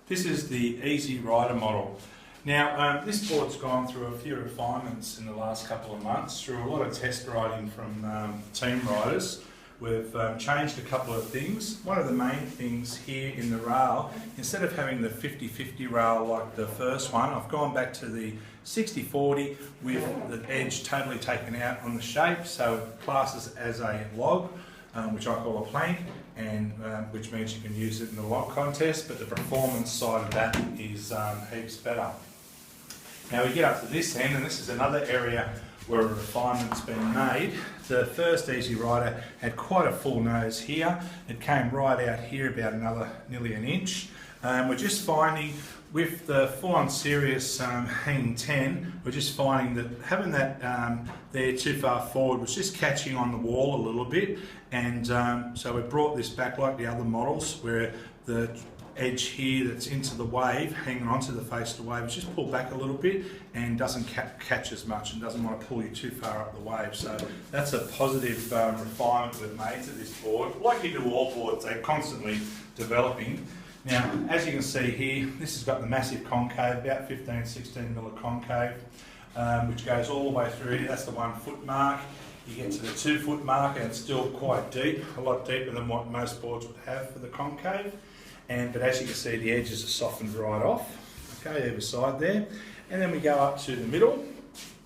This is the easyrider model. Now, this board's gone through a few refinements in the last couple of months through a lot of test riding from team riders. We've changed a couple of things. One of the main things here in the rail, instead of having the 50-50 rail like the first one, I've gone back to the 60-40 with the edge totally taken out on the shape, so it classes as a log, which I call a plank, and which means you can use it in the log contest, but the performance side of that is heaps better. Now we get up to this end, and this is another area where a refinement's been made. The first easyrider had quite a full nose here. It came right out here about nearly an inch. We're just finding with the full-on serious hanging 10, we're just finding that having that there too far forward was just catching on the wall a little bit, and so we brought this back like the other models where the edge here that's into the wave, hanging onto the face of the wave, is just pulled back a little bit and doesn't catch as much and doesn't want to pull you too far up the wave. So that's a positive refinement we've made to this board. Like you do all boards, they're constantly developing. Now, as you can see here, this has got the massive concave, about 15-16 mil of concave, which goes all the way through here. That's the 1 foot mark. You get to the 2 foot mark and it's still quite deep, a lot deeper than what most boards would have for the concave. But as you can see, the edges are softened right off, okay, either side there. And then we go up to the middle,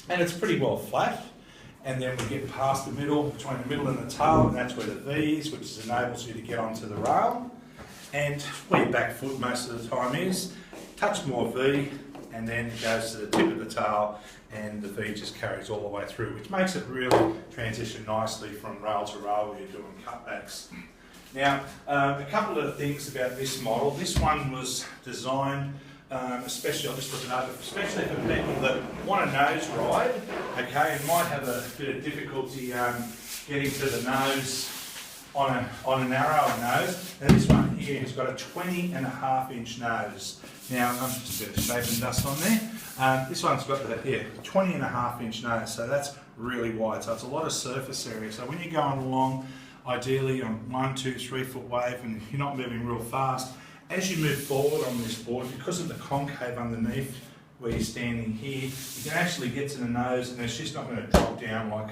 and it's pretty well flat. And then we get past the middle, between the middle and the tail, and that's where the V is, which enables you to get onto the rail. And where your back foot most of the time is, touch more V, and then it goes to the tip of the tail, and the V just carries all the way through, which makes it really transition nicely from rail to rail when you're doing cutbacks. Now, a couple of things about this model. This one was designed, especially, I'll just look it over, especially for people that want a nose ride, okay, and might have a bit of difficulty getting to the nose on a narrower nose. Now this one here has got a 20.5 inch nose. Now, just a bit of shaving dust on there. This one's got the 20.5 inch nose, so that's really wide. So it's a lot of surface area. So when you're going along, ideally on 1, 2, 3 foot wave, and you're not moving real fast, as you move forward on this board, because of the concave underneath where you're standing here, you can actually get to the nose and it's just not going to drop down like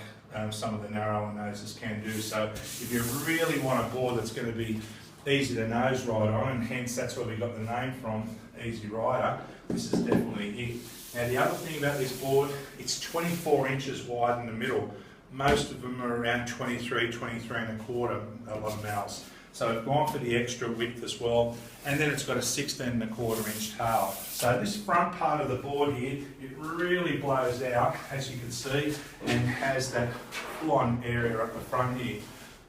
some of the narrower noses can do. So if you really want a board that's going to be easy to nose ride on, and hence that's where we got the name from, easyrider, this is definitely it. Now the other thing about this board, it's 24 inches wide in the middle. Most of them are around 23, 23.25, a lot of males. So I've gone for the extra width as well, and then it's got a 16.25 inch tail. So this front part of the board here, it really blows out, as you can see, and has that full-on area up the front here.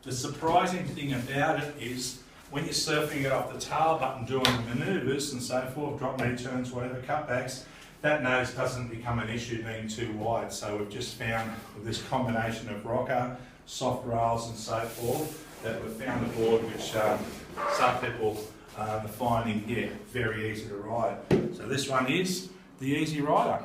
The surprising thing about it is when you're surfing it off the tail button, doing manoeuvres and so forth, drop knee turns, whatever, cutbacks, that nose doesn't become an issue being too wide. So we've just found with this combination of rocker, soft rails and so forth, that we've found a board which some people are finding very easy to ride. So this one is the easyrider.